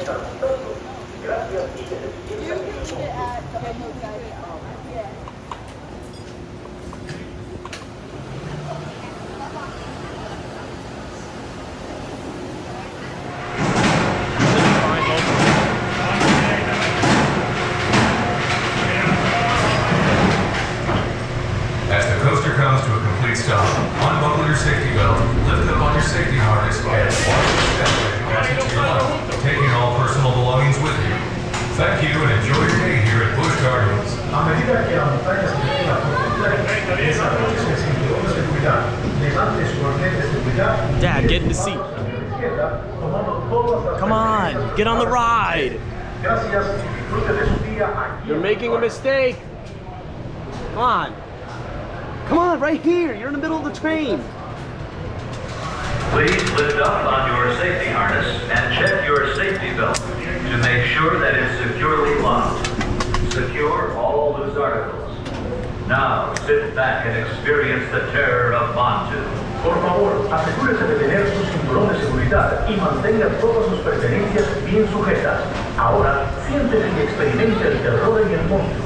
As the coaster comes to a complete stop, unbuckle your safety belt, lift up on your safety harness, and watch the stepway pass into your left, taking all personal belongings with you. Thank you and enjoy your day here at Busch Gardens. A medida que la montaña se eleva por completo, desarrolle el cinturón de seguridad, levante su arnés de seguridad. Dad, get in the seat. Come on, get on the ride. Gracias y disfrute de su día aquí. You're making a mistake. Come on. Come on, right here. You're in the middle of the train. Please lift up on your safety harness and check your safety belt to make sure that it's securely locked. Secure all loose articles. Now sit back and experience the terror of Montu. Por favor, asegúrese de tener su cinturón de seguridad y mantenga todas sus pertenencias bien sujetas. Ahora, siéntese y experimente el terror en el Montu.